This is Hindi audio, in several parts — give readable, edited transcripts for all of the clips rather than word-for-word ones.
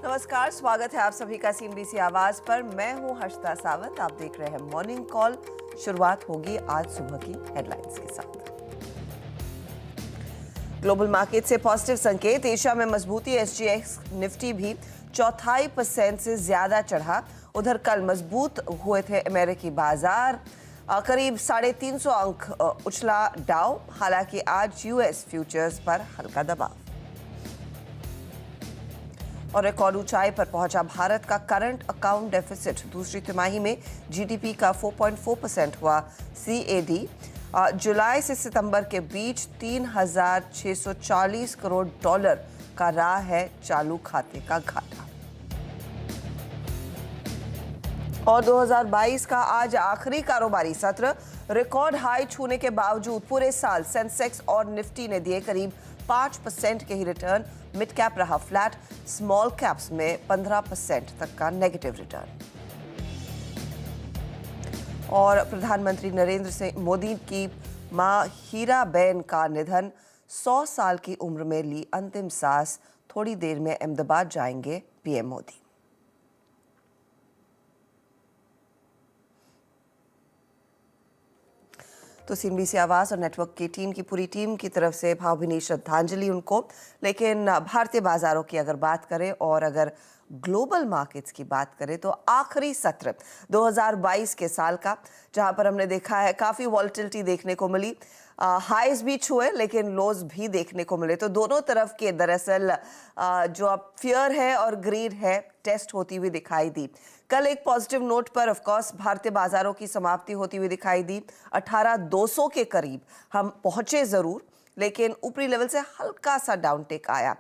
नमस्कार, स्वागत है आप सभी का सीएनबीसी आवाज पर। मैं हूं हर्षिता सावंत। आप देख रहे हैं मॉर्निंग कॉल। शुरुआत होगी आज सुबह की हेडलाइंस के साथ। ग्लोबल मार्केट से पॉजिटिव संकेत। एशिया में मजबूती। एसजीएक्स निफ्टी भी 0.25% से ज्यादा चढ़ा। उधर कल मजबूत हुए थे अमेरिकी बाजार। करीब 350 अंक उछला डाउ। हालांकि आज यूएस फ्यूचर्स पर हल्का दबाव। और रिकॉर्ड ऊंचाई पर पहुंचा भारत का करंट अकाउंट डेफिसिट। दूसरी तिमाही में जीडीपी का 4.4% हुआ सीएडी। जुलाई से सितंबर के बीच 3,640 करोड़ डॉलर का रहा है चालू खाते का घाटा। और 2022 का आज आखिरी कारोबारी सत्र। रिकॉर्ड हाई छूने के बावजूद पूरे साल सेंसेक्स और निफ्टी ने दिए करीब 5% के ही रिटर्न। मिड कैप रहा फ्लैट। स्मॉल कैप्स में 15% तक का नेगेटिव रिटर्न। और प्रधानमंत्री नरेंद्र सिंह मोदी की मां हीराबेन का निधन। 100 साल की उम्र में ली अंतिम सांस। थोड़ी देर में अहमदाबाद जाएंगे पीएम मोदी। तो सीएनबीसी आवाज और नेटवर्क की टीम की पूरी टीम की तरफ से भावभीनी श्रद्धांजलि उनको। लेकिन भारतीय बाजारों की अगर बात करें और अगर ग्लोबल मार्केट्स की बात करें तो आखिरी सत्र 2022 के साल का, जहां पर हमने देखा है काफी वॉलेटिलिटी देखने को मिली। हाईज भी छुए लेकिन लोज भी देखने को मिले। तो दोनों तरफ के दरअसल जो अब फियर है और ग्रीड है टेस्ट होती हुई दिखाई दी। कल एक पॉजिटिव नोट पर ऑफ कोर्स भारतीय बाजारों की समाप्ति होती हुई दिखाई दी। 18,200 के करीब हम पहुंचे जरूर, लेकिन ऊपरी लेवल से हल्का सा डाउनटेक आया।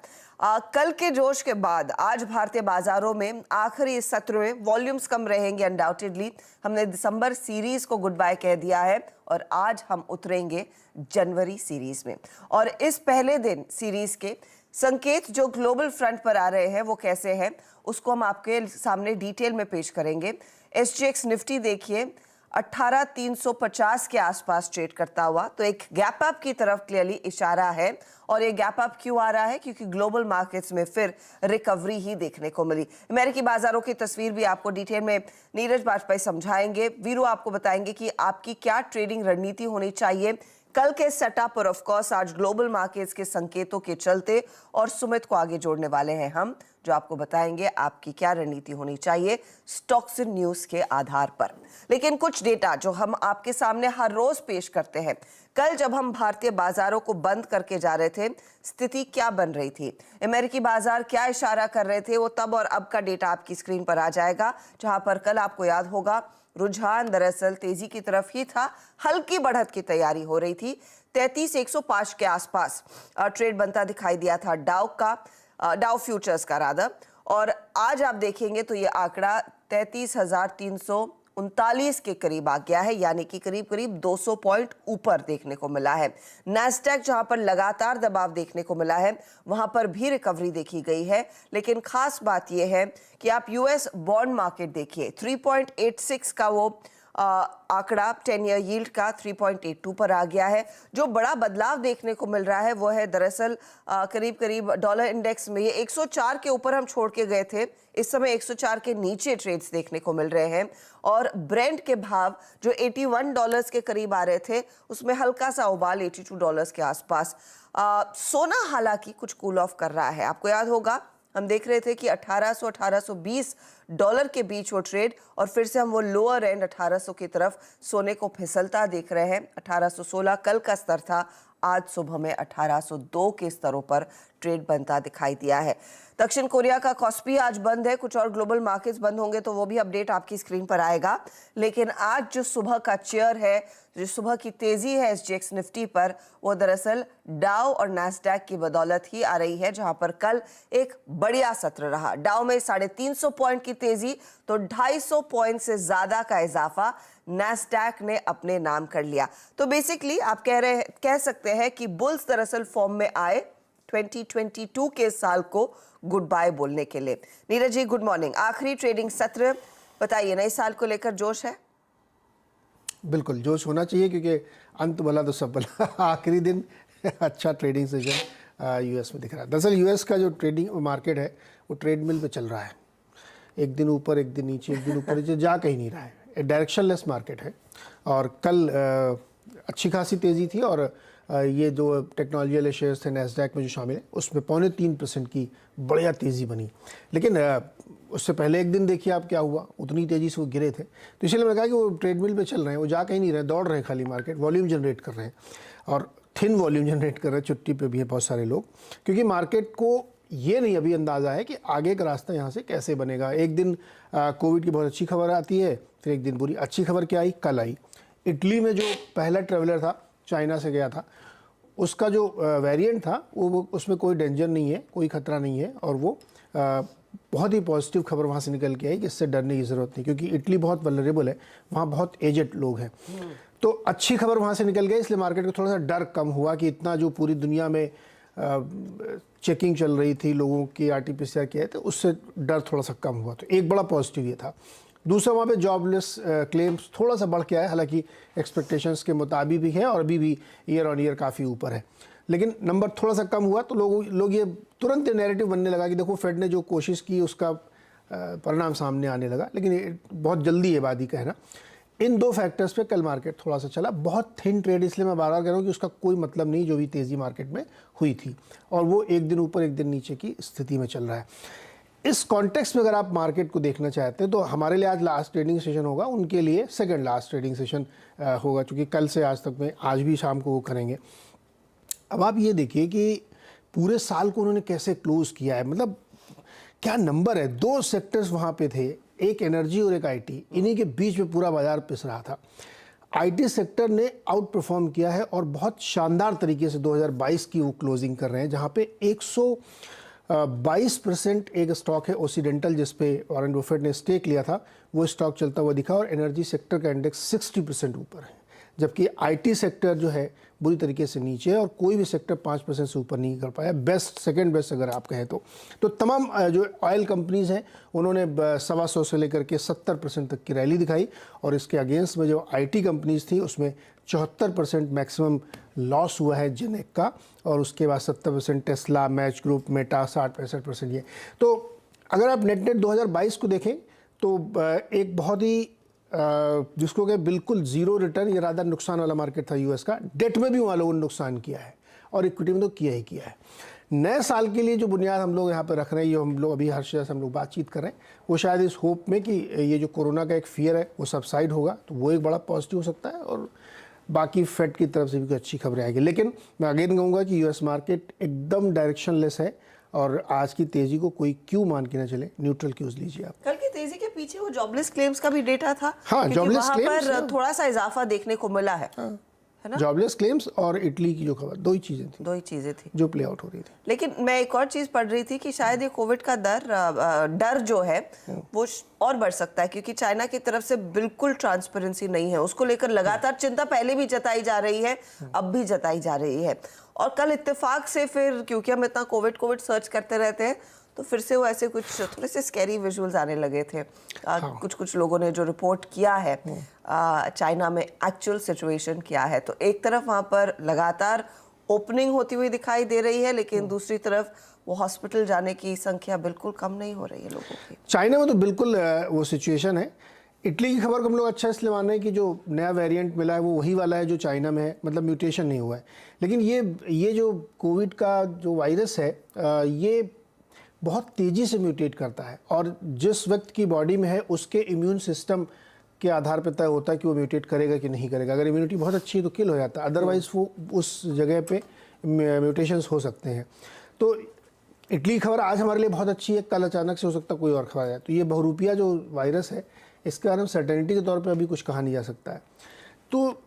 कल के जोश के बाद आज भारतीय बाजारों में आखिरी सत्र में वॉल्यूम्स कम रहेंगे अनडाउटेडली। हमने दिसंबर सीरीज को गुड बाय कह दिया है और आज हम उतरेंगे जनवरी सीरीज में। और इस पहले दिन सीरीज के संकेत जो ग्लोबल फ्रंट पर आ रहे हैं वो कैसे हैं उसको हम आपके सामने डिटेल में पेश करेंगे। एसजीएक्स निफ्टी देखिए 18,350 के आसपास ट्रेड करता हुआ, तो एक गैप अप की तरफ क्लियरली इशारा है। और ये गैप अप क्यों आ रहा है? क्योंकि ग्लोबल मार्केट्स में फिर रिकवरी ही देखने को मिली। अमेरिकी बाजारों की तस्वीर भी आपको डिटेल में नीरज बाजपेयी समझाएंगे। वीरू आपको बताएंगे कि आपकी क्या ट्रेडिंग रणनीति होनी चाहिए कल के सेटअप पर। ऑफ कोर्स आज ग्लोबल मार्केट्स के संकेतों के चलते और सुमित को आगे जोड़ने वाले हैं हम, जो आपको बताएंगे आपकी क्या रणनीति होनी चाहिए स्टॉक्स न्यूज के आधार पर। लेकिन कुछ डेटा जो हम आपके सामने हर रोज पेश करते हैं। कल जब हम भारतीय बाजारों को बंद करके जा रहे थे, स्थिति क्या बन रही थी, अमेरिकी बाजार क्या इशारा कर रहे थे, वो तब और अब का डेटा आपकी स्क्रीन पर आ जाएगा। जहां पर कल आपको याद होगा रुझान दरअसल तेजी की तरफ ही था। हल्की बढ़त की तैयारी हो रही थी। 33,105 के आसपास ट्रेड बनता दिखाई दिया था डाउ फ्यूचर्स का रादर। और आज आप देखेंगे तो ये आंकड़ा 33,339 के करीब आ गया है, यानी कि करीब 200 पॉइंट ऊपर देखने को मिला है। नैस्डैक जहां पर लगातार दबाव देखने को मिला है वहां पर भी रिकवरी देखी गई है। लेकिन खास बात यह है कि आप यूएस बॉन्ड मार्केट देखिए 3.86 का वो आंकड़ा 10 ईयर यील्ड का 3.82 पर आ गया है। जो बड़ा बदलाव देखने को मिल रहा है वो है दरअसल करीब डॉलर इंडेक्स में ये 104 के ऊपर हम छोड़ के गए थे, इस समय 104 के नीचे ट्रेड्स देखने को मिल रहे हैं। और ब्रेंट के भाव जो $81 के करीब आ रहे थे उसमें हल्का सा उबाल $82 के आसपास। सोना हालांकि कुछ कूल ऑफ कर रहा है। आपको याद होगा हम देख रहे थे कि 1800-1820 डॉलर के बीच वो ट्रेड, और फिर से हम वो लोअर एंड 1800 की तरफ सोने को फिसलता देख रहे हैं। 1816 कल का स्तर था, आज सुबह में 1802 के स्तरों पर ट्रेड बनता दिखाई दिया है। दक्षिण कोरिया का कॉस्पी आज बंद है। कुछ और ग्लोबल मार्केट्स बंद होंगे तो वो भी अपडेट आपकी स्क्रीन पर आएगा। लेकिन आज जो सुबह का चेयर है, जो सुबह की तेजी है एसजीएक्स निफ्टी पर, वो दरअसल डाउ और नैस्डैक की बदौलत ही आ रही है। जहां पर कल एक बढ़िया सत्र रहा। डाउ में 350 पॉइंट की तेजी तो 250 पॉइंट से ज्यादा का इजाफा नैस्डैक ने अपने नाम कर लिया। तो बेसिकली आप कह सकते हैं कि बुल्स दरअसल फॉर्म में आए 2022 के साल को गुड बाय बोलने के लिए। Neeraj ji good morning. आखिरी ट्रेडिंग सत्र बताइए, नए साल को लेकर जोश है? बिल्कुल जोश होना चाहिए क्योंकि अंत भला तो सब भला। आखिरी दिन अच्छा ट्रेडिंग सेशन यूएस में दिख रहा है। दरअसल यूएस का जो ट्रेडिंग मार्केट है वो ट्रेडमिल पे चल रहा है, एक दिन ऊपर एक दिन नीचे, एक दिन ऊपर नीचे, जा कहीं नहीं रहा है। एक डायरेक्शनलेस मार्केट है और कल अच्छी खासी तेज़ी थी और ये जो टेक्नोलॉजी वाले शेयर्स थे नैस्डैक में जो शामिल है उसमें 0.25% की बढ़िया तेज़ी बनी। लेकिन उससे पहले एक दिन देखिए आप क्या हुआ, उतनी तेज़ी से वो गिरे थे। तो इसलिए मैंने कहा कि वो ट्रेडमिल पे चल रहे हैं, वो जा कहीं नहीं रहे, दौड़ रहे हैं खाली, मार्केट वॉल्यूम जनरेट कर रहे हैं और थिन वॉल्यूम जनरेट कर रहे हैं। छुट्टी पे भी है बहुत सारे लोग, क्योंकि मार्केट को ये नहीं अभी अंदाज़ा है कि आगे का रास्ता यहाँ से कैसे बनेगा। एक दिन कोविड की बहुत अच्छी खबर आती है, फिर एक दिन बुरी। अच्छी खबर क्या आई, कल आई। इटली में जो पहला ट्रेवलर था चाइना से गया था, उसका जो वेरिएंट था वो उसमें कोई डेंजर नहीं है, कोई ख़तरा नहीं है और वो बहुत ही पॉजिटिव खबर वहाँ से निकल के आई कि इससे डरने की ज़रूरत नहीं, क्योंकि इटली बहुत वल्नरेबल है, वहाँ बहुत एजेड लोग हैं। तो अच्छी खबर वहाँ से निकल गई, इसलिए मार्केट को थोड़ा सा डर कम हुआ कि इतना जो पूरी दुनिया में चेकिंग चल रही थी लोगों की, RT-PCR किया है, तो उससे डर थोड़ा सा कम हुआ। तो एक बड़ा पॉजिटिव ये था। दूसरा, वहाँ पे जॉबलेस क्लेम्स थोड़ा सा बढ़ के आया, हालांकि एक्सपेक्टेशंस के मुताबिक भी है और अभी भी ईयर ऑन ईयर काफ़ी ऊपर है, लेकिन नंबर थोड़ा सा कम हुआ। तो लोग ये तुरंत नैरेटिव बनने लगा कि देखो फेड ने जो कोशिश की उसका परिणाम सामने आने लगा, लेकिन ये बहुत जल्दी है बात ही कहना। इन दो फैक्टर्स पे कल मार्केट थोड़ा सा चला। बहुत थिन ट्रेड, इसलिए मैं बार बार कह रहा हूँ कि उसका कोई मतलब नहीं जो भी तेज़ी मार्केट में हुई थी, और वो एक दिन ऊपर एक दिन नीचे की स्थिति में चल रहा है। इस कॉन्टेक्स्ट में अगर आप मार्केट को देखना चाहते हैं तो हमारे लिए आज लास्ट ट्रेडिंग सेशन होगा, उनके लिए सेकंड लास्ट ट्रेडिंग सेशन होगा, क्योंकि कल से आज तक में आज भी शाम को वो करेंगे। अब आप ये देखिए कि पूरे साल को उन्होंने कैसे क्लोज किया है, मतलब क्या नंबर है। दो सेक्टर्स वहाँ पे थे, एक एनर्जी और एक आईटी, इन्हीं के बीच में पूरा बाजार पिस रहा था। आईटी सेक्टर ने आउट परफॉर्म किया है और बहुत शानदार तरीके से 2022 की वो क्लोजिंग कर रहे हैं, जहाँ पे 122% एक स्टॉक है ओसिडेंटल, जिसपे वॉरेन बफेट ने स्टेक लिया था, वो स्टॉक चलता हुआ दिखा और एनर्जी सेक्टर का इंडेक्स 60% ऊपर है, जबकि आईटी सेक्टर जो है बुरी तरीके से नीचे है और कोई भी सेक्टर 5% से ऊपर नहीं कर पाया। बेस्ट, सेकंड बेस्ट अगर आप कहें तो तमाम जो ऑयल कंपनीज़ हैं उन्होंने 125 से लेकर के 70% तक की रैली दिखाई, और इसके अगेंस्ट में जो आईटी कंपनीज़ थी उसमें 74% मैक्सिमम लॉस हुआ है जेनेक का, और उसके बाद 70% टेस्ला, मैच ग्रुप, मेटा 60-65% ये। तो अगर आप नेट 2022 को देखें तो एक बहुत ही जिसको कि बिल्कुल ज़ीरो रिटर्न या ज़्यादा नुकसान वाला मार्केट था यूएस का। डेट में भी वहाँ लोगों ने नुकसान किया है और इक्विटी में तो किया ही किया है। नए साल के लिए जो बुनियाद हम लोग यहाँ पर रख रहे हैं, ये हम लोग अभी हर शहर से हम लोग बातचीत कर रहे हैं, वो शायद इस होप में कि ये जो कोरोना का एक फियर है वो सबसाइड होगा, तो वो एक बड़ा पॉजिटिव हो सकता है और बाकी फेड की तरफ से भी कोई अच्छी खबरें आएगी। लेकिन मैं अगेन कहूँगा कि यूएस मार्केट एकदम डायरेक्शनलेस है और आज की तेज़ी को कोई क्यों मान के ना चले, न्यूट्रल क्यूज लीजिए आप। कल की तेजी के पीछे वो जॉबलेस क्लेम्स का भी डेटा था। हाँ, जॉबलेस वहाँ क्लेम्स पर थोड़ा सा इजाफा देखने को मिला है, है ना? जॉबलेस क्लेम्स और इटली की जो खबर, दो ही चीज़ें थी जो प्ले आउट हो रही थी। लेकिन मैं एक और चीज पढ़ रही थी कि शायद ये कोविड का डर जो है वो और बढ़ सकता है, क्योंकि चाइना की तरफ से बिल्कुल ट्रांसपेरेंसी नहीं है। उसको लेकर लगातार चिंता पहले भी जताई जा रही है, अब भी जताई जा रही है। और कल इत्तेफाक से फिर, क्योंकि हम इतना कोविड सर्च करते रहते हैं, तो फिर से वो ऐसे कुछ थोड़े से स्कैरी विजुअल्स आने लगे थे। कुछ लोगों ने जो रिपोर्ट किया है चाइना में एक्चुअल सिचुएशन क्या है, तो एक तरफ वहाँ पर लगातार ओपनिंग होती हुई दिखाई दे रही है, लेकिन दूसरी तरफ वो हॉस्पिटल जाने की संख्या बिल्कुल कम नहीं हो रही है लोगों की। चाइना में तो बिल्कुल वो सिचुएशन है। इटली की खबर को हम लोग अच्छा इसलिए मान रहे हैं कि जो नया वेरिएंट मिला है वो वही वाला है जो चाइना में है, मतलब म्यूटेशन नहीं हुआ है। लेकिन ये जो कोविड का जो वायरस है ये बहुत तेज़ी से म्यूटेट करता है, और जिस व्यक्ति की बॉडी में है उसके इम्यून सिस्टम के आधार पर तय होता है कि वो म्यूटेट करेगा कि नहीं करेगा। अगर इम्यूनिटी बहुत अच्छी है तो किल हो जाता है, अदरवाइज़ वो उस जगह पे म्यूटेशंस हो सकते हैं। तो इटली की खबर आज हमारे लिए बहुत अच्छी है, कल अचानक से हो सकता है कोई और खबर आ जाए। तो ये बहुरूपिया जो वायरस है इसके बारे में सर्टेनिटी के तौर पे अभी कुछ कहा नहीं जा सकता है। तो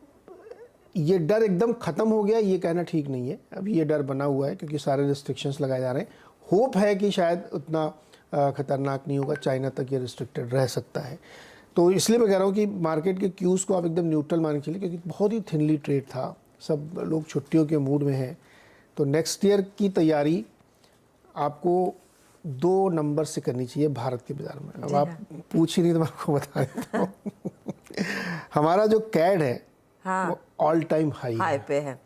ये डर एकदम ख़त्म हो गया ये कहना ठीक नहीं है, अभी ये डर बना हुआ है क्योंकि सारे रिस्ट्रिक्शंस लगाए जा रहे हैं। होप है कि शायद उतना ख़तरनाक नहीं होगा, चाइना तक ये रिस्ट्रिक्टेड रह सकता है। तो इसलिए मैं कह रहा हूँ कि मार्केट के क्यूज़ को आप एकदम न्यूट्रल मान के चलिए, क्योंकि बहुत ही थिनली ट्रेड था, सब लोग छुट्टियों के मूड में हैं। तो नेक्स्ट ईयर की तैयारी आपको 2 नंबर से करनी चाहिए भारत के बाजार में। अब आप पूछ ही नहीं तो मैं आपको बता देता हूँ हमारा जो कैड है हाँ, वो ऑल टाइम हाई पे है।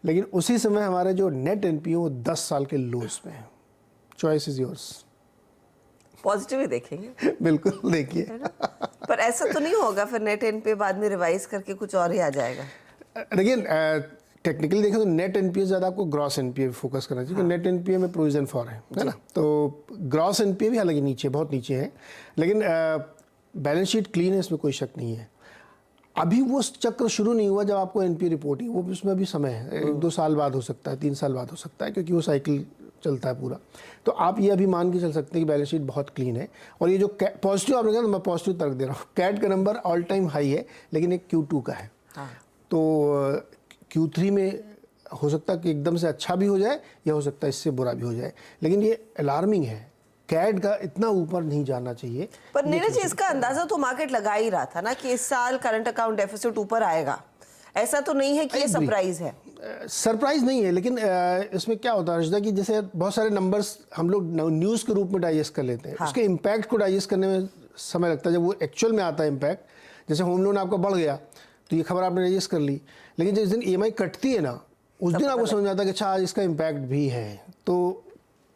लेकिन उसी समय हमारे जो नेट एनपीए वो 10 साल के लोस में है। Choice is yours. पॉजिटिव ही देखेंगे। बिल्कुल देखिए। है ना? पर ऐसा तो नहीं होगा फिर नेट एनपीए बाद में रिवाइज करके कुछ और ही आ जाएगा? देखिए टेक्निकली देखें तो नेट एनपीए ज़्यादा आपको ग्रॉस एनपीए पे फोकस करना चाहिए। नेट एनपीए में प्रोविजन फॉर है ना, तो ग्रॉस एनपीए भी हालांकि नीचे, बहुत नीचे है, लेकिन बैलेंस शीट क्लीन है, इसमें कोई शक नहीं है। अभी वो चक्र शुरू नहीं हुआ जब आपको एनपीए रिपोर्टिंग, वो उसमें अभी समय है, 1-2 साल बाद हो सकता है, 3 साल बाद हो सकता है, क्योंकि वो साइकिल चलता है पूरा। तो आप ये अभी मान के चल सकते हैं कि बैलेंस शीट बहुत क्लीन है। और ये जो पॉजिटिव आपने कहा, तो मैं पॉजिटिव तर्क दे रहा हूँ, कैट का नंबर ऑल टाइम हाई है, लेकिन एक Q2 का है। तो Q3 में हो सकता है कि एकदम से अच्छा भी हो जाए, या हो सकता है इससे बुरा भी हो जाए, लेकिन ये अलार्मिंग है। कैट का इतना ऊपर नहीं जाना चाहिए। पर नीरज जी, इसका अंदाजा तो मार्केट लगा ही रहा था ना कि इस साल करंट अकाउंट डेफिसिट ऊपर आएगा। ऐसा तो नहीं है कि ये सरप्राइज है। सरप्राइज नहीं है, लेकिन इसमें क्या होता है अर्शिदा कि जैसे बहुत सारे नंबर्स हम लोग न्यूज़ के रूप में डाइजेस्ट कर लेते हैं। उसके इम्पैक्ट को डाइजेस्ट करने में समय लगता है। जब वो एक्चुअल में आता है इम्पैक्ट, जैसे होम लोन आपका बढ़ गया तो ये खबर आपने डाइजेस्ट कर ली, लेकिन जिस दिन EMI कटती है ना, उस दिन आपको समझ में आता है कि अच्छा आज इसका इम्पैक्ट भी है। तो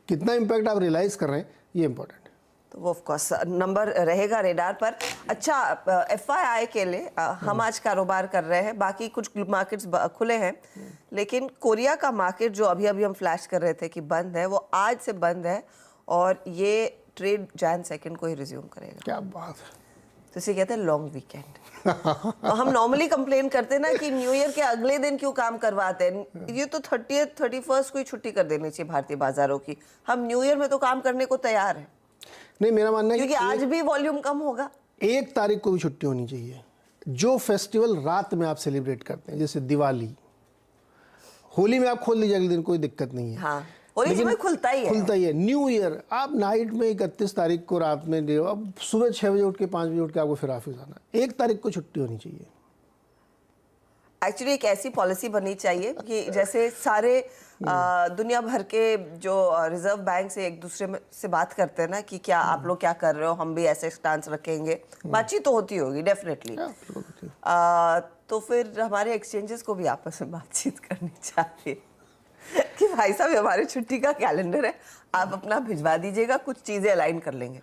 कितना इम्पैक्ट आप रियलाइज़ कर रहे हैं, ये इंपॉर्टेंट है। तो वो ऑफ कोर्स नंबर रहेगा रेडार पर। अच्छा, FYI के लिए हम आज कारोबार कर रहे हैं, बाकी कुछ मार्केट्स खुले हैं, लेकिन कोरिया का मार्केट जो अभी अभी हम फ्लैश कर रहे थे कि बंद है, वो आज से बंद है और ये ट्रेड Jan 2 को ही रिज्यूम करेगा। क्या बात है। तो इसे कहते हैं लॉन्ग वीकेंड। तो हम नॉर्मली कंप्लेन करते हैं ना कि न्यू ईयर के अगले दिन क्यों काम करवाते हैं। ये तो 30th 31st को ही छुट्टी कर देनी चाहिए भारतीय बाजारों की। हम न्यू ईयर में तो काम करने को तैयार हैं। नहीं, मेरा मानना है क्योंकि आज भी वॉल्यूम कम होगा। 1 तारीख को भी छुट्टी होनी चाहिए। जो फेस्टिवल रात में आप सेलिब्रेट करते हैं, जैसे दिवाली, होली में आप खोल लीजिए अगले दिन, कोई दिक्कत नहीं है। हाँ, होली में खुलता ही है। न्यू ईयर आप नाइट में 31 तारीख को रात में दे, अब सुबह 6 बजे उठ के 5 बजे उठ के आपको फिर ऑफिस आना। 1 तारीख को छुट्टी होनी चाहिए। एक्चुअली एक ऐसी पॉलिसी बननी चाहिए कि जैसे सारे दुनिया भर के जो रिजर्व बैंक से एक दूसरे से बात करते हैं ना कि क्या आप लोग क्या कर रहे हो, हम भी ऐसे स्टांस रखेंगे। बातचीत तो होती होगी डेफिनेटली। तो फिर हमारे एक्सचेंजेस को भी आपस में बातचीत करनी चाहिए कि भाई साहब हमारे छुट्टी का कैलेंडर है, आप अपना भिजवा दीजिएगा, कुछ चीज़ें अलाइन कर लेंगे।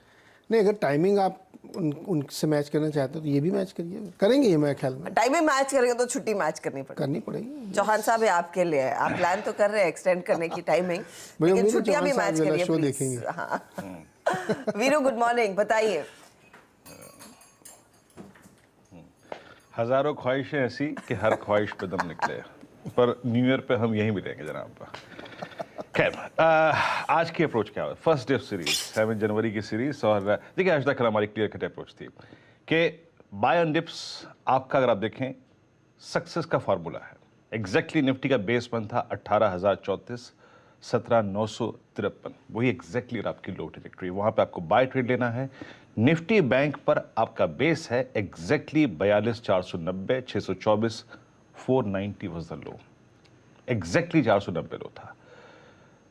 नहीं, अगर टाइमिंग आप उनसे मैच करना चाहते हो तो ये भी मैच करिए, करेंगे ये मेरे ख्याल में। टाइमिंग मैच करेंगे तो छुट्टी मैच करनी पड़ेगी। चौहान साहब, आपके लिए आप प्लान तो कर रहे हैं एक्सटेंड करने की टाइमिंग, लेकिन छुट्टियां भी मैच करिए प्लीज। हाँ। वीरू, गुड मॉर्निंग, बताइए। हजारों ख्वाहिशें ऐसी कि हर ख्वाहिश पे दम निकले, पर न्यू ईयर पे हम यहीं मिलेंगे जनाब। खैर, आज की अप्रोच क्या है? फर्स्ट डे ऑफ सीरीज, 7 जनवरी की सीरीज। और देखिए, आज तक हमारी क्लियर कट अप्रोच थी कि बाय ऑन डिप्स आपका, अगर आप देखें, सक्सेस का फॉर्मूला है। एग्जैक्टली निफ्टी का बेस बन था 18,034, 17,953, वही एग्जैक्टली आपकी लो ट्रेजेक्ट्री। वहां पे आपको बाय ट्रेड लेना है। निफ्टी बैंक पर आपका बेस है exactly 42,490, 624, 490 was the low. Exactly 490 लो था।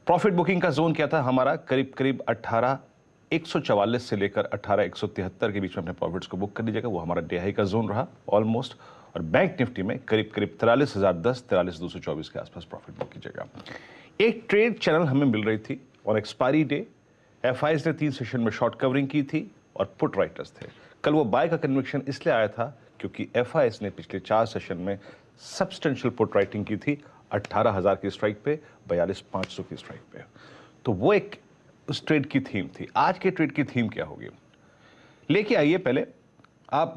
प्रॉफिट बुकिंग का जोन क्या था हमारा? करीब करीब 18,144 से लेकर 18,173 के बीच में अपने प्रॉफिट्स को बुक कर लीजिएगा। वो हमारा डे हाई का जोन रहा ऑलमोस्ट। और बैंक निफ्टी में करीब करीब 43,010, 43,224 के आसपास प्रॉफिट बुक कीजिएगा। एक ट्रेड चैनल हमें मिल रही थी और एक्सपायरी डे FIs ने 3 सेशन में शॉर्ट कवरिंग की थी और पुट राइटर्स थे। कल वो बाय का कन्विक्शन इसलिए आया था क्योंकि FIs ने पिछले 4 सेशन में सब्सटेंशियल पुट राइटिंग की थी 18,000 की स्ट्राइक पे, 42,500 की स्ट्राइक पे। तो वो एक उस ट्रेड की थीम थी। आज के ट्रेड की थीम क्या होगी? लेके आइए पहले आप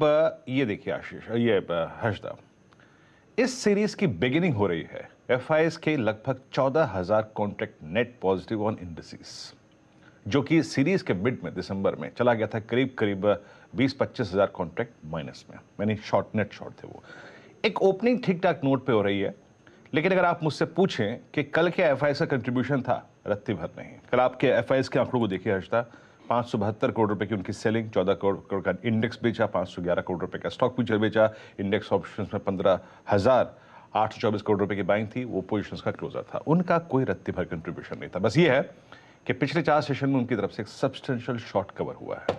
ये देखिए आशीष, ये हर्षदा, इस सीरीज की बिगिनिंग हो रही है FIs के लगभग 14,000 contract net positive on indices, जो कि सीरीज के मिड में दिसंबर में चला गया था करीब करीब 20-25 हज़ार कॉन्ट्रैक्ट माइनस में, यानी शॉर्ट नेट शॉर्ट थे वो। एक ओपनिंग ठीक ठाक नोट पे हो रही है, लेकिन अगर आप मुझसे पूछें कि कल क्या FIs का कंट्रीब्यूशन था, रत्ती भर नहीं। कल आपके FIs के आंकड़ों को देखिए हर्षदा, 572 करोड़ रुपए की उनकी सेलिंग, 14 करोड़ का इंडेक्स बेचा, 511 करोड़ रुपए का स्टॉक फ्यूचर बेचा, इंडेक्स ऑप्शंस में 15,824 करोड़ रुपए की बाइंग थी, वो पोजीशंस का क्लोजर था। उनका कोई रत्ती भर कंट्रीब्यूशन नहीं था। बस ये है कि पिछले 4 सेशन में उनकी तरफ से एक सब्सटेंशियल शॉर्ट कवर हुआ है,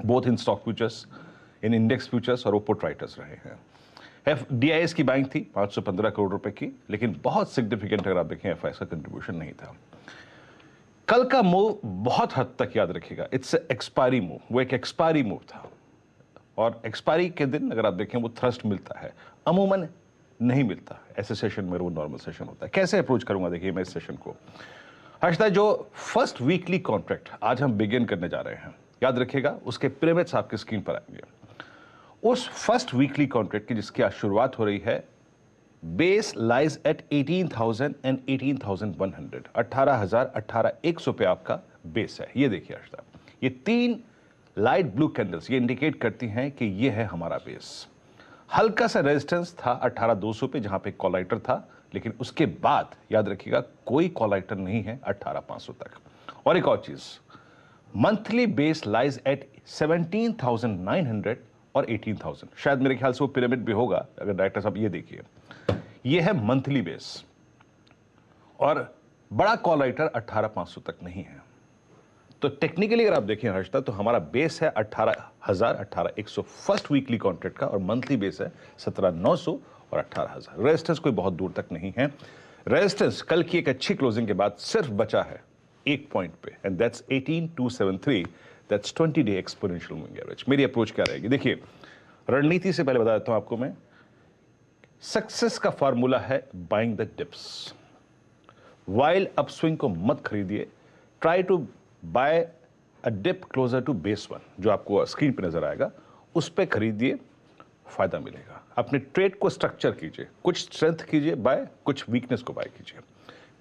both in stock futures, in index futures, और वो पुट राइटर्स रहे हैं। DIS की बाइंग थी 515 करोड़ रुपए की, लेकिन बहुत सिग्निफिकेंट अगर आप देखें एफआईएस का कंट्रीब्यूशन नहीं था। कल का मूव बहुत हद तक याद रखिएगा, इट्स एक्सपायरी मूव, वो एक एक्सपायरी मूव था और एक्सपायरी के दिन अगर आप देखें वो थ्रस्ट मिलता है, अमूमन नहीं मिलता ऐसे सेशन में, वो नॉर्मल सेशन होता है। कैसे अप्रोच करूंगा देखिए मैं इस सेशन को। हर्षदा, जो फर्स्ट वीकली कॉन्ट्रैक्ट आज हम बिगिन करने जा रहे हैं, याद रखिएगा उसके पिरामिड्स आपके स्क्रीन पर आएंगे। उस फर्स्ट वीकली कॉन्ट्रैक्ट की जिसकी आज शुरुआत हो रही है, बेस लाइज एट 18,000 एंड 18,100, 18,000 18,100 पे आपका बेस है। ये देखिए हर्षदा, ये तीन लाइट ब्लू कैंडल्स ये इंडिकेट करती हैं कि ये है हमारा बेस। हल्का सा रेजिस्टेंस था 18,200 पे जहां पे कॉलाइटर था, लेकिन उसके बाद याद रखिएगा कोई कॉलाइटर नहीं है 18,500 तक। और एक और चीज, मंथली बेस लाइज एट 17,900 और 18,000, शायद मेरे ख्याल से वो पिरामिड भी होगा। अगर डायरेक्टर साहब ये देखिए, ये है मंथली बेस और बड़ा कॉलाइटर 18,500 तक नहीं है। तो टेक्निकली अगर आप देखें हर्षदा, तो हमारा बेस है 18,000 18,100 फर्स्ट वीकली कॉन्ट्रैक्ट का, और मंथली बेस है 17,900 और 18,000। रेजिस्टेंस कोई बहुत दूर तक नहीं है। रेजिस्टेंस कल की एक अच्छी क्लोजिंग के बाद सिर्फ बचा है एक पॉइंट पे, and that's 18,273, that's 20 day exponential moving average. मेरी अप्रोच क्या रहेगी देखिए, रणनीति से पहले बता देता हूं आपको मैं, सक्सेस का फॉर्मूला है buying the dips. While upswing को मत खरीदिए, try to buy a dip closer to base one, जो आपको स्क्रीन पे नजर आएगा, उस पे खरीदिए, फायदा मिलेगा। अपने ट्रेड को स्ट्रक्चर कीजिए, कुछ स्ट्रेंथ कीजिए बाय, कुछ वीकनेस को बाय कीजिए।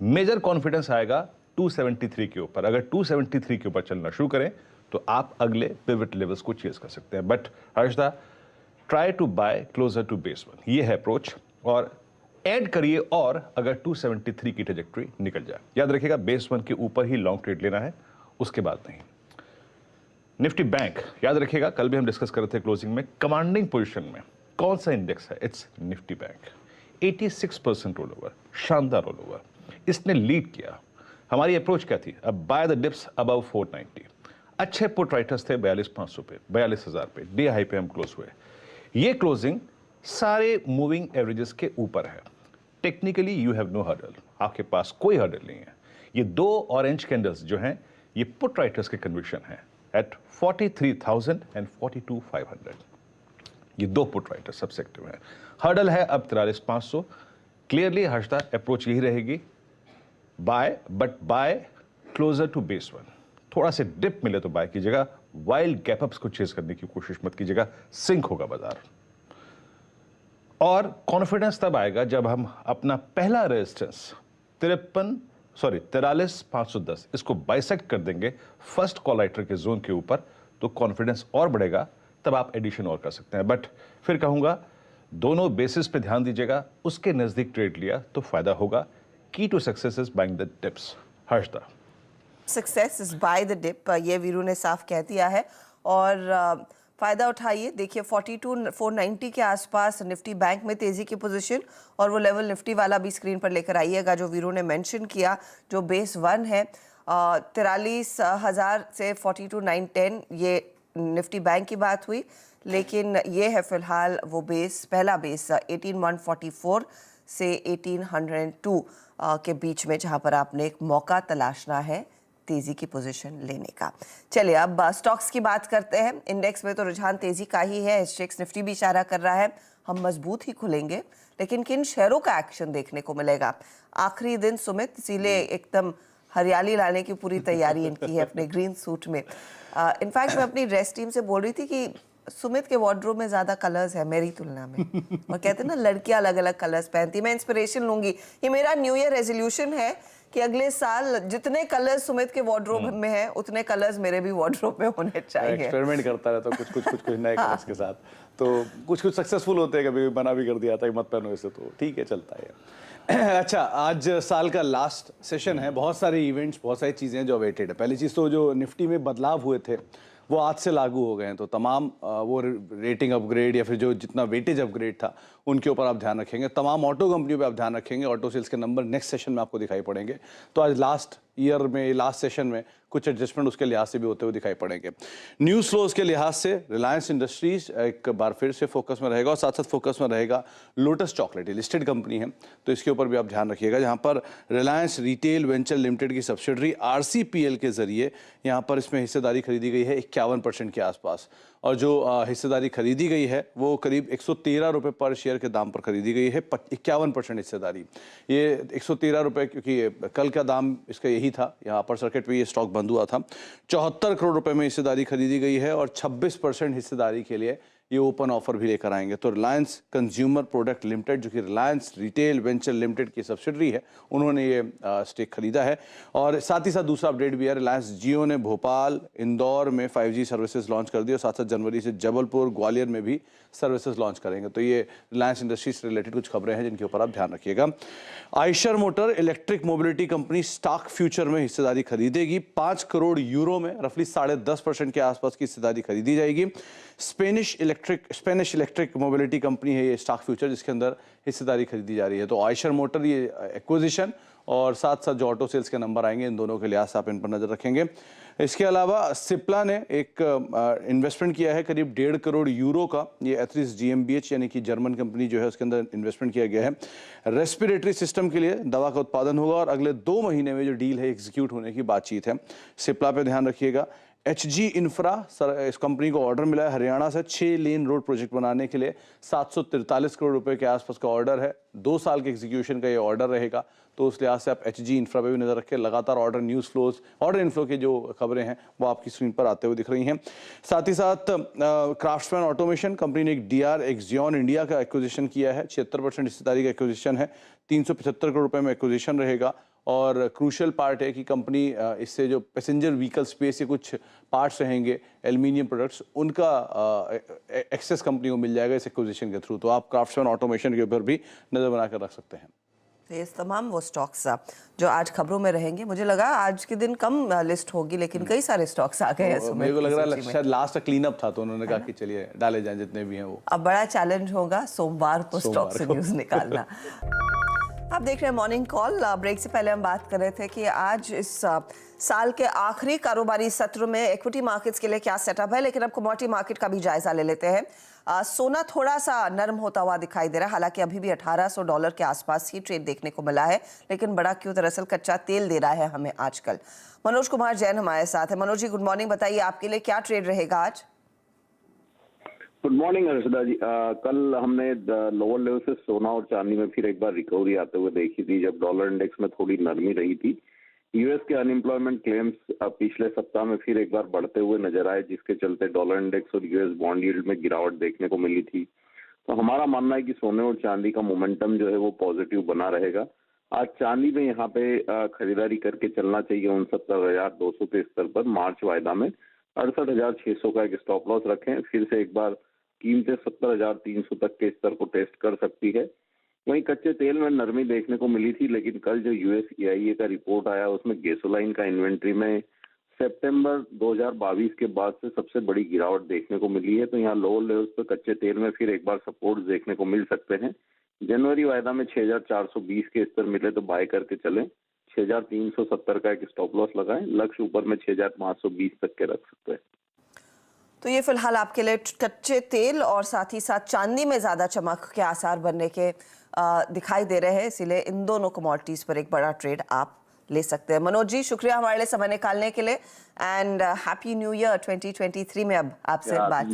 मेजर कॉन्फिडेंस आएगा 273 के ऊपर। अगर 273 के ऊपर चलना शुरू करें तो आप अगले पिवट लेवल्स को चेज कर सकते हैं। But Harshada, try to buy closer to base one, ये है अप्रोच, और ऐड करिए और अगर 273 की ट्रेजेक्टरी निकल जाए। याद रखिएगा बेस वन के ऊपर ही लॉन्ग ट्रेड लेना है, उसके बाद नहीं। निफ्टी बैंक, याद रखिएगा कल भी हम डिस्कस कर रहे थे क्लोजिंग में, कमांडिंग पोजीशन में कौन सा इंडेक्स है, it's Nifty bank. 86% roll over, शानदार रोल ओवर, इसने लीड किया। हमारी अप्रोच क्या थी, अब बाय द डिप्स अबव 490। अच्छे पुट राइटर्स थे 42,500 पे, 42,000 पे, डे हाई पे हम क्लोज हुए। ये क्लोजिंग सारे मूविंग एवरेजेस के ऊपर है। Technically you have no hurdle, आपके पास कोई हर्डल नहीं है। ये दो ऑरेंज कैंडल्स जो हैं, ये पुट राइटर्स के कन्विक्शन है एट 43,000 एंड 42,500। ये दो पुट राइटर्स सब सेक्टर में है। हर्डल है अब 43,500। क्लियरली हर्षदा अप्रोच यही रहेगी, buy, but buy closer to base one. थोड़ा से डिप मिले तो बाय कीजिएगा, वाइल्ड गैप अप्स को चेज करने की कोशिश मत कीजिएगा, सिंक होगा बाजार। और कॉन्फिडेंस तब आएगा जब हम अपना पहला रेजिस्टेंस 43,510 इसको बाइसेक्ट कर देंगे फर्स्ट कॉलाइटर के जोन के ऊपर, तो कॉन्फिडेंस और बढ़ेगा, तब आप एडिशन और कर सकते हैं। बट फिर कहूंगा दोनों बेसिस पे ध्यान दीजिएगा, उसके नजदीक ट्रेड लिया तो फायदा होगा। Key to success is buying the dips. Harshada, success is buy the dip, ये वीरू ने साफ कह दिया है, और फायदा उठाइए। देखिए 42,490 के आसपास निफ्टी बैंक में तेजी की पोजीशन, और वो लेवल निफ्टी वाला भी स्क्रीन पर लेकर आइएगा जो वीरू ने मेंशन किया, जो बेस वन है 43,000 से 42,910, ये निफ्टी बैंक की बात हुई। लेकिन ये है फिलहाल वो बेस, पहला बेस 18,144 से 18,102 के बीच में, जहां पर आपने एक मौका तलाशना है तेजी की पोजीशन लेने का। चलिए अब स्टॉक्स की बात करते हैं। इंडेक्स में तो रुझान तेजी का ही है, एसजेएक्स निफ्टी भी इशारा कर रहा है हम मजबूत ही खुलेंगे, लेकिन किन शेयरों का एक्शन देखने को मिलेगा। आखिरी दिन सुमित, इसीलिए एकदम हरियाली लाने की पूरी तैयारी इनकी है अपने ग्रीन सूट में। इनफैक्ट मैं अपनी ड्रेस टीम से बोल रही थी कि सुमित के वार्डरोब में ज्यादा कलर्स है मेरी तुलना में, और कहते हैं ना लड़कियां अलग अलग कलर्स पहनती। मैं इंस्पिरेशन लूंगी, ये मेरा न्यू ईयर रेजोल्यूशन है कि अगले साल जितने कलर्स सुमित के वार्डरोब में हैं उतने कलर्स मेरे भी वार्डरोब में होने चाहिए। एक्सपेरिमेंट करता रहता हूं कुछ नए कलर्स के साथ, तो कुछ सक्सेसफुल होते हैं, कभी मना भी कर दिया था कि मत पहनो इसे, तो ठीक है चलता है। अच्छा, आज साल का लास्ट सेशन है, बहुत सारे इवेंट्स, बहुत सारी चीज़ें जो अवेटेड है। पहली चीज़ तो जो निफ्टी में बदलाव हुए थे वो आज से लागू हो गए हैं, तो तमाम वो रेटिंग अपग्रेड या फिर जो जितना वेटेज अपग्रेड था उनके ऊपर आप ध्यान रखेंगे। तमाम ऑटो कंपनियों पे आप ध्यान रखेंगे, ऑटो सेल्स के नंबर नेक्स्ट सेशन में आपको दिखाई पड़ेंगे। तो आज लास्ट ईयर में, लास्ट सेशन में कुछ एडजस्टमेंट उसके लिहाज से भी होते हुए दिखाई पड़ेंगे। न्यूज़ फ्लोज के लिहाज से रिलायंस इंडस्ट्रीज एक बार फिर से फोकस में रहेगा और साथ साथ फोकस में रहेगा लोटस चॉकलेट, ये लिस्टेड कंपनी है तो इसके ऊपर भी आप ध्यान रखिएगा, जहां पर रिलायंस रिटेल वेंचर लिमिटेड की सब्सिडरी RCPL के जरिए यहां पर इसमें हिस्सेदारी खरीदी गई है 51% के आसपास, और जो हिस्सेदारी खरीदी गई है वो करीब 113 रुपये पर शेयर के दाम पर खरीदी गई है, 51% हिस्सेदारी। ये 113 रुपये, क्योंकि कल का दाम इसका यही था, यहाँ पर सर्किट पे ये स्टॉक बंद हुआ था। 74 करोड़ रुपए में हिस्सेदारी खरीदी गई है और 26% हिस्सेदारी के लिए ये ओपन ऑफर भी लेकर आएंगे। तो रिलायंस कंज्यूमर प्रोडक्ट लिमिटेड, जो कि रिलायंस रिटेल वेंचर लिमिटेड की सब्सिडरी है, उन्होंने ये स्टेक खरीदा है। और साथ ही साथ दूसरा अपडेट भी है, रिलायंस जियो ने भोपाल, इंदौर में 5G सर्विसेज लॉन्च कर दी और साथ साथ जनवरी से जबलपुर, ग्वालियर में भी सर्विसेज लॉन्च करेंगे। तो ये रिलायंस इंडस्ट्री से रिलेटेड कुछ खबरें हैं जिनके ऊपर आप ध्यान रखिएगा। Eicher motor electric mobility company stock future में हिस्सेदारी खरीदेगी। 5 करोड़ यूरो में रफली 10.5% के आसपास की हिस्सेदारी खरीदी जाएगी। स्पेनिश इलेक्ट्रिक मोबिलिटी कंपनी है ये स्टॉक फ्यूचर, जिसके अंदर हिस्सेदारी खरीदी जा रही है। तो आइशर मोटर ये एक्विजिशन और साथ साथ जो ऑटो सेल्स के नंबर आएंगे, इन दोनों के लिहाज से आप इन पर नजर रखेंगे। इसके अलावा सिप्ला ने एक इन्वेस्टमेंट किया है करीब 1.5 करोड़ यूरो का, ये एथरिस GmbH यानी कि जर्मन कंपनी जो है उसके अंदर इन्वेस्टमेंट किया गया है। रेस्पिरेटरी सिस्टम के लिए दवा का उत्पादन होगा और अगले 2 महीने में जो डील है एग्जीक्यूट होने की बातचीत है। सिप्ला पे ध्यान रखिएगा। HG इंफ्रा, इस कंपनी को ऑर्डर मिला है हरियाणा से 6 लेन रोड प्रोजेक्ट बनाने के लिए, 743 करोड़ रुपए के आसपास का ऑर्डर है। 2 साल के एग्जीक्यूशन का ये ऑर्डर रहेगा, तो उस लिहाज से आप HG इंफ्रा पे भी नजर रखें। लगातार ऑर्डर इनफ्लो की जो खबरें हैं वो आपकी स्क्रीन पर आते हुए दिख रही हैं। साथ ही साथ क्राफ्ट्समैन ऑटोमेशन कंपनी ने एक DR एक्जियन इंडिया का एक्विजिशन किया है। 76% हिस्सेदारी का एक्विजिशन है, 375 करोड़ रुपए में एक्विजिशन रहेगा। और क्रूशियल पार्ट है कि कंपनी इससे जो पैसेंजर व्हीकल स्पेस के कुछ पार्ट्स रहेंगे, एल्यूमिनियम प्रोडक्ट्स, उनका एक्सेस कंपनी को मिल जाएगा इस एक्विजिशन के थ्रू। तो आप क्राफ्ट्समैन ऑटोमेशन के ऊपर भी नजर बनाकर रख सकते हैं। तो ये तमाम वो स्टॉक्स जो आज खबरों में रहेंगे। मुझे लगा आज के दिन कम लिस्ट होगी, लेकिन कई सारे स्टॉक्स आ गए हैं। मेरे को लग रहा है शायद लास्ट क्लीन अप था, तो उन्होंने कहा कि चलिए डाले जाएं जितने भी हैं वो। अब बड़ा चैलेंज होगा सोमवार को स्टॉक से न्यूज निकालना। आप देख रहे हैं मॉर्निंग कॉल। ब्रेक से पहले हम बात कर रहे थे कि आज इस साल के आखिरी कारोबारी सत्र में इक्विटी मार्केट्स के लिए क्या सेटअप है, लेकिन अब कमोडिटी मार्केट का भी जायजा ले लेते हैं। सोना थोड़ा सा नरम होता हुआ दिखाई दे रहा है, हालांकि अभी भी $1800 के आसपास ही ट्रेड देखने को मिला है, लेकिन बड़ा क्यों, दरअसल कच्चा तेल दे रहा है हमें आजकल। मनोज कुमार जैन हमारे साथ है। Manoj ji, good morning. बताइए आपके लिए क्या ट्रेड रहेगा आज? गुड मॉर्निंग हर्षदा जी। कल हमने लोअर लेवल से सोना और चांदी में फिर एक बार रिकवरी आते हुए देखी थी, जब डॉलर इंडेक्स में थोड़ी नरमी रही थी। यूएस के अनएम्प्लॉयमेंट क्लेम्स पिछले सप्ताह में फिर एक बार बढ़ते हुए नजर आए, जिसके चलते डॉलर इंडेक्स और यूएस बॉन्ड यील्ड में गिरावट देखने को मिली थी। तो हमारा मानना है कि सोने और चांदी का मोमेंटम जो है वो पॉजिटिव बना रहेगा। आज चांदी में यहाँ पे खरीदारी करके चलना चाहिए 69,200 के स्तर पर। मार्च वायदा में 68,600 का एक स्टॉप लॉस रखें। फिर से एक बार कीमतें 70,300 तक के स्तर को टेस्ट कर सकती है। वहीं कच्चे तेल में नरमी देखने को मिली थी, लेकिन कल जो यूएस EIA का रिपोर्ट आया उसमें गैसोलाइन का इन्वेंट्री में सितंबर 2022 के बाद से सबसे बड़ी गिरावट देखने को मिली है। तो यहाँ लोअर लेवल्स पर कच्चे तेल में फिर एक बार सपोर्ट देखने को मिल सकते हैं। जनवरी वायदा में 6,420 के स्तर मिले तो बाय करके चलें। 6,370 का एक स्टॉप लॉस लगाएं। लक्ष्य ऊपर में 6,520 तक के रख सकते हैं। तो ये फिलहाल आपके लिए कच्चे तेल और साथ ही साथ चांदी में ज्यादा चमक के आसार बनने के दिखाई दे रहे हैं, इसीलिए इन दोनों कमोडिटीज पर एक बड़ा ट्रेड आप ले सकते हैं। मनोज जी, शुक्रिया हमारे लिए समय निकालने के लिए, एंड हैप्पी न्यू ईयर 2023 में अब आपसे बात।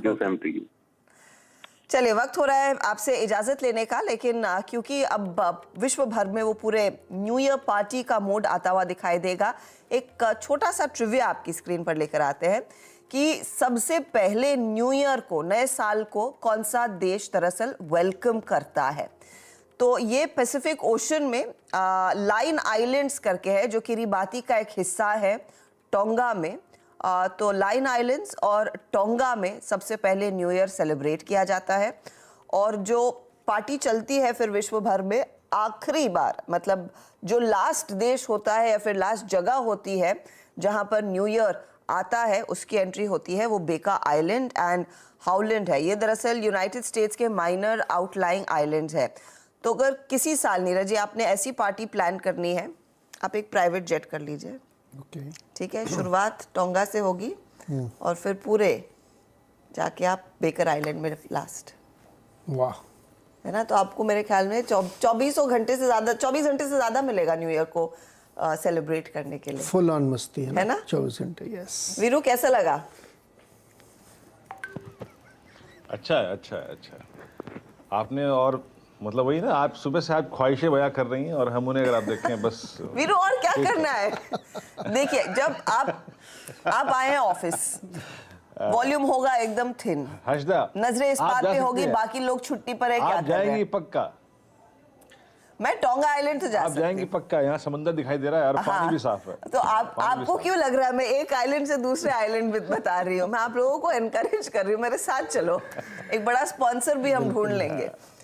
चलिए, वक्त हो रहा है आपसे इजाजत लेने का, लेकिन क्योंकि अब विश्व भर में वो पूरे न्यू ईयर पार्टी का मूड आता हुआ दिखाई देगा, एक छोटा सा ट्रिविया आपकी स्क्रीन पर लेकर आते हैं कि सबसे पहले न्यू ईयर को, नए साल को कौन सा देश दरअसल वेलकम करता है। तो ये पैसिफिक ओशन में लाइन आइलैंड्स करके है, जो किरिबाती का एक हिस्सा है टोंगा में। तो लाइन आइलैंड्स और टोंगा में सबसे पहले न्यू ईयर सेलिब्रेट किया जाता है, और जो पार्टी चलती है फिर विश्व भर में आखिरी बार, मतलब जो लास्ट देश होता है या फिर लास्ट जगह होती है जहां पर न्यू ईयर आता है, उसकी एंट्री होती है वो बेका आइलैंड एंड हाउलैंड है। ये दरअसल यूनाइटेड स्टेट्स के माइनर आउटलाइंग आइलैंड्स है। तो अगर किसी साल, नीरज जी, आपने ऐसी पार्टी प्लान करनी है, आप एक प्राइवेट जेट कर लीजिए, ओके ठीक है, शुरुआत टोंगा से होगी और फिर पूरे जाके आप बेकर आइलैंड में लास्ट, वाह है ना। तो आपको मेरे ख्याल में 24 घंटे से ज़्यादा मिलेगा न्यू ईयर को सेलिब्रेट करने के लिए। फुल ऑन मस्ती है ना? 24 घंटे, यस। वीरू कैसा लगा? अच्छा है, अच्छा है, अच्छा है। आपने और मतलब वही ना, आप सुबह से आप ख्वाहिशें बयां कर रही हैं और हम उन्हें अगर आप देखें बस वीरू और क्या करना है? देखिए, जब आप आए हैं ऑफिस, वॉल्यूम होगा एकदम थिन, हर्षदा, नजरें इस आप बात जा पे सकती होगी हैं। बाकी लोग छुट्टी पर है, क्या आप कर रहे जाएंगी हैं। पक्का, मैं टोंगा आइलैंड तो जा आप सकती जाएंगी हूँ। पक्का, यहाँ समंदर दिखाई दे रहा है और पानी भी साफ है। तो पानी भी आपको साफ क्यों लग रहा है मैं एक आइलैंड से दूसरे आइलैंड बता रही हूँ? मैं आप लोगों को एनकरेज कर रही हूँ, मेरे साथ चलो, एक बड़ा स्पॉन्सर भी हम ढूंढ लेंगे।